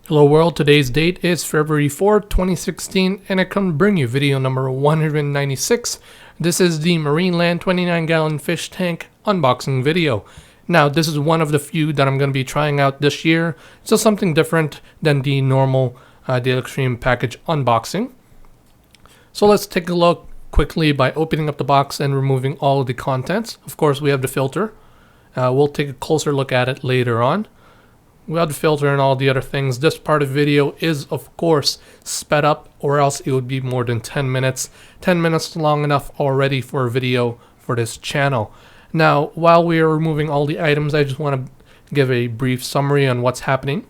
Hello world, today's date is February 4th, 2016, and I come to bring you video number 196. This is the Marineland 29-gallon fish tank unboxing video. Now, this is one of the few that I'm going to be trying out this year, so something different than the normal Daily Extreme package unboxing. So let's take a look quickly by opening up the box and removing all of the contents. Of course, we have the filter. We'll take a closer look at it later on. We have the filter and all the other things. This part of the video is, of course, sped up, or else it would be more than 10 minutes. 10 minutes long enough already for a video for this channel. Now, while we are removing all the items, I just want to give a brief summary on what's happening.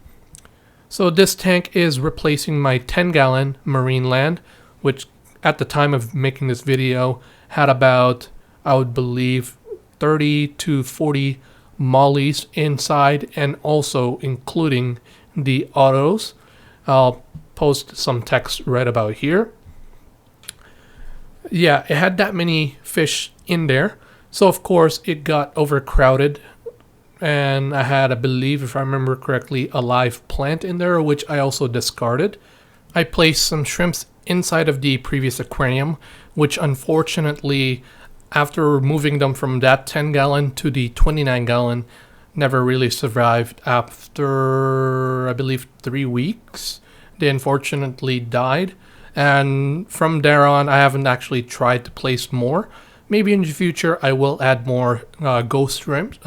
So this tank is replacing my 10-gallon Marineland, which at the time of making this video had about, I would believe, 30 to 40 mollies inside, and also including the autos. I'll post some text right about here. Yeah, it had that many fish in there, so of course it got overcrowded, and I had, I believe, if I remember correctly, a live plant in there, which I also discarded. I placed some shrimps inside of the previous aquarium, which unfortunately, after removing them from that 10-gallon to the 29-gallon, never really survived. After, I believe, 3 weeks, they unfortunately died. And from there on, I haven't actually tried to place more. Maybe in the future, I will add more ghost shrimps.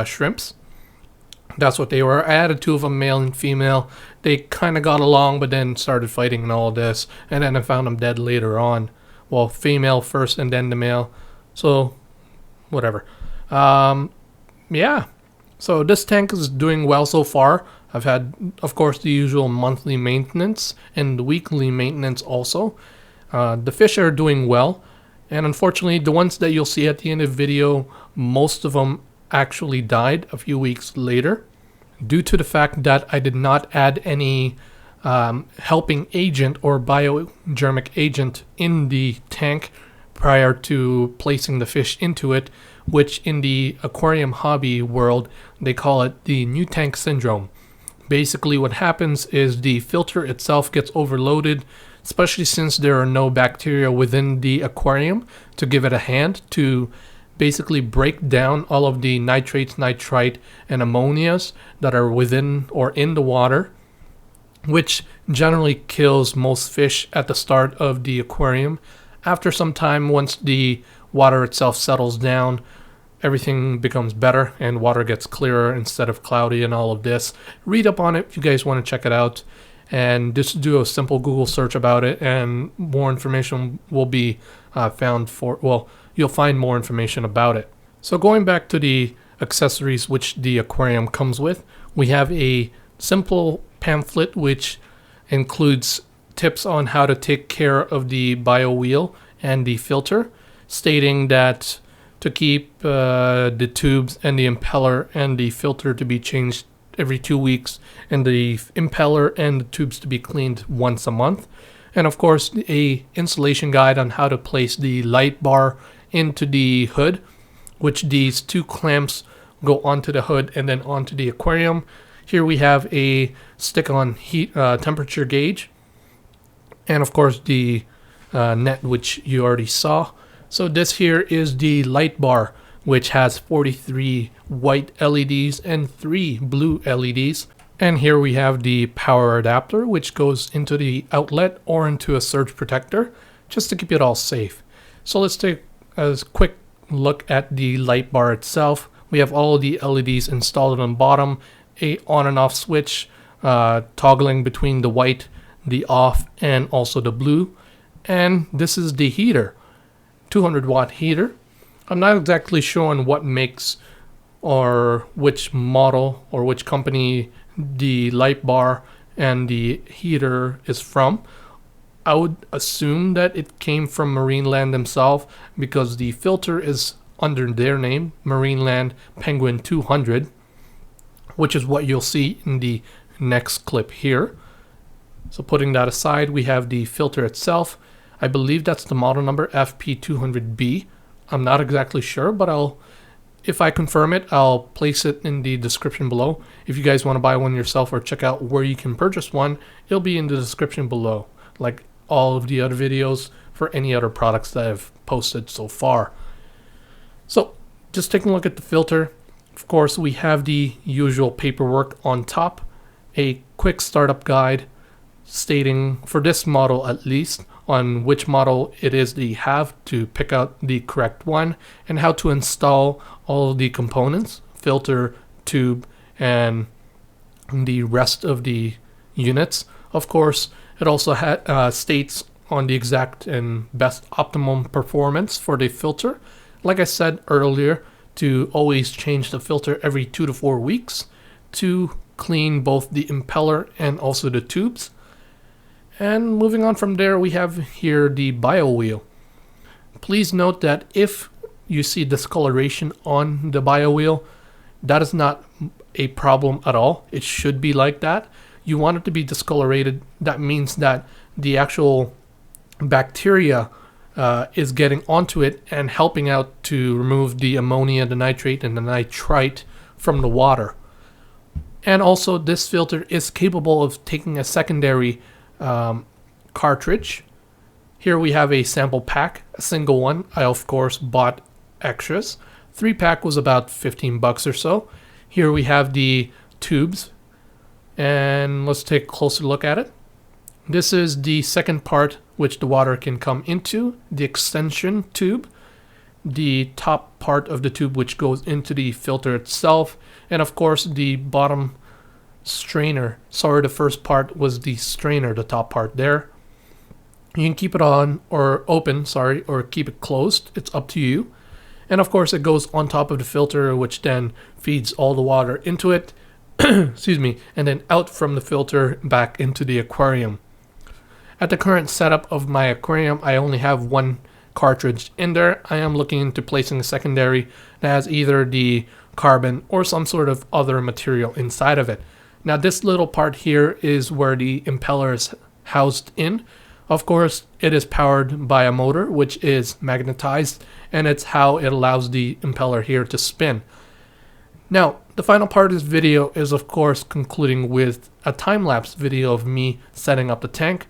Shrimps. That's what they were. I added 2 of them, male and female. They kind of got along, but then started fighting and all this. And then I found them dead later on. Well, female first and then the male. So, whatever. Yeah. So this tank is doing well so far. I've had, of course, the usual monthly maintenance and weekly maintenance also. The fish are doing well. And unfortunately, the ones that you'll see at the end of the video, most of them actually died a few weeks later, due to the fact that I did not add any helping agent or biogermic agent in the tank prior to placing the fish into it, which in the aquarium hobby world they call it the new tank syndrome. Basically what happens is the filter itself gets overloaded, especially since there are no bacteria within the aquarium to give it a hand to basically break down all of the nitrates, nitrite, and ammonias that are within or in the water, which generally kills most fish at the start of the aquarium. After some time, once the water itself settles down, everything becomes better and water gets clearer instead of cloudy and all of this. Read up on it if you guys want to check it out, and just do a simple Google search about it, and more information will be found for, well, you'll find more information about it. So going back to the accessories which the aquarium comes with, we have a simple pamphlet which includes tips on how to take care of the bio wheel and the filter, stating that to keep the tubes and the impeller and the filter to be changed every 2 weeks, and the impeller and the tubes to be cleaned once a month. And of course, a installation guide on how to place the light bar into the hood, which these 2 clamps go onto the hood and then onto the aquarium. Here we have a stick-on heat temperature gauge, and of course the net, which you already saw. So this here is the light bar, which has 43 white LEDs and 3 blue LEDs. And here we have the power adapter, which goes into the outlet or into a surge protector, just to keep it all safe. So let's take a quick look at the light bar itself. We have all the LEDs installed on the bottom, a on and off switch toggling between the white, the off, and also the blue. And this is the heater, 200-watt heater. I'm not exactly sure on what makes or which model or which company the light bar and the heater is from. I would assume that it came from Marineland themselves, because the filter is under their name, Marineland Penguin 200, which is what you'll see in the next clip here. So putting that aside, we have the filter itself. I believe that's the model number FP200B. I'm not exactly sure, but I'll if I confirm it, I'll place it in the description below. If you guys want to buy one yourself or check out where you can purchase one, it'll be in the description below, like all of the other videos for any other products that I've posted so far. So just taking a look at the filter. Of course, we have the usual paperwork on top, a quick startup guide stating, for this model at least, on which model it is that you have to pick out the correct one and how to install all of the components, filter, tube, and the rest of the units. Of course, it also states on the exact and best optimum performance for the filter. Like I said earlier, to always change the filter every 2 to 4 weeks to clean both the impeller and also the tubes. And moving on from there, we have here the bio wheel. Please note that if you see discoloration on the bio wheel, that is not a problem at all. It should be like that. You want it to be discolorated. That means that the actual bacteria is getting onto it and helping out to remove the ammonia, the nitrate, and the nitrite from the water. And also, this filter is capable of taking a secondary cartridge. Here we have a sample pack, a single one. I of course bought extras. 3-pack was about 15 bucks or so. Here we have the tubes, and let's take a closer look at it. This is the second part which the water can come into, the extension tube, the top part of the tube which goes into the filter itself, and of course the bottom strainer. Sorry, the first part was the strainer, the top part there. You can keep it on or open, sorry, or keep it closed. It's up to you. And of course it goes on top of the filter, which then feeds all the water into it, excuse me, and then out from the filter back into the aquarium. At the current setup of my aquarium, I only have one cartridge in there. I am looking into placing a secondary that has either the carbon or some sort of other material inside of it. Now this little part here is where the impeller is housed in. Of course, it is powered by a motor which is magnetized, and it's how it allows the impeller here to spin. Now, the final part of this video is of course concluding with a time-lapse video of me setting up the tank.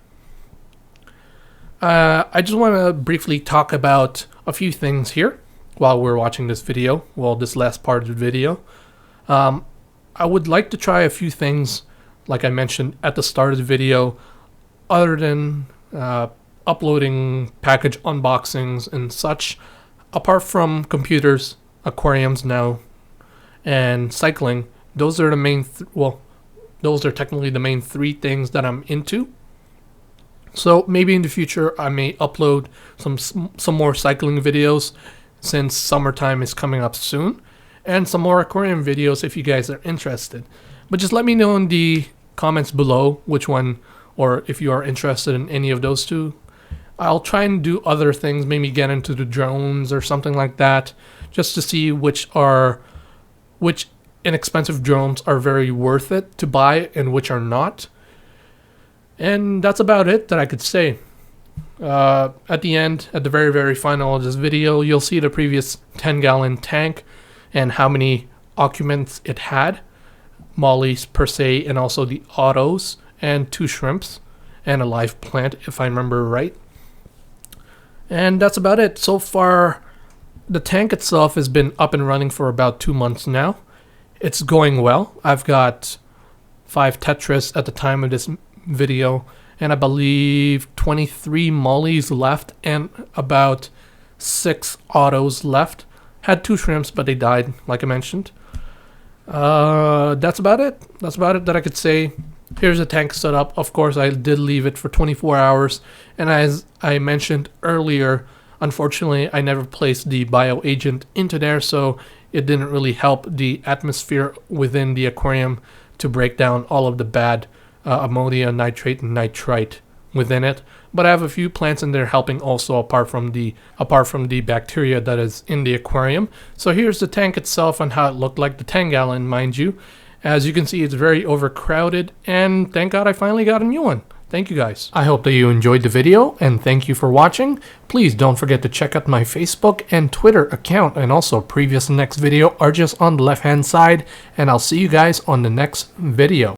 I just want to briefly talk about a few things here while we're watching this video, well, this last part of the video. I would like to try a few things, like I mentioned at the start of the video, other than uploading package unboxings and such. Apart from computers, aquariums now, and cycling, those are the main, those are technically the main 3 things that I'm into. So maybe in the future I may upload some more cycling videos, since summertime is coming up soon, and some more aquarium videos if you guys are interested. But just let me know in the comments below which one, or if you are interested in any of those 2. I'll try and do other things, maybe get into the drones or something like that, just to see which inexpensive drones are very worth it to buy and which are not. And that's about it that I could say. At the end, at the very, very final of this video, you'll see the previous 10-gallon tank and how many occupants it had. Mollies per se, and also the autos, and 2 shrimps, and a live plant, if I remember right. And that's about it. So far, the tank itself has been up and running for about 2 months now. It's going well. I've got 5 Tetris at the time of this video, and I believe 23 mollies left and about 6 autos left. Had 2 shrimps, but they died, like I mentioned. That's about it. That's about it that I could say. Here's the tank setup. Of course, I did leave it for 24 hours, and as I mentioned earlier, unfortunately, I never placed the bio agent into there, so it didn't really help the atmosphere within the aquarium to break down all of the bad ammonia, nitrate, and nitrite within it. But I have a few plants in there helping also, apart from the bacteria that is in the aquarium. So here's the tank itself and how it looked like, the 10-gallon, mind you. As you can see, it's very overcrowded, and thank God I finally got a new one. Thank you guys. I hope that you enjoyed the video, and thank you for watching. Please don't forget to check out my Facebook and Twitter account, and also previous and next video are just on the left hand side, and I'll see you guys on the next video.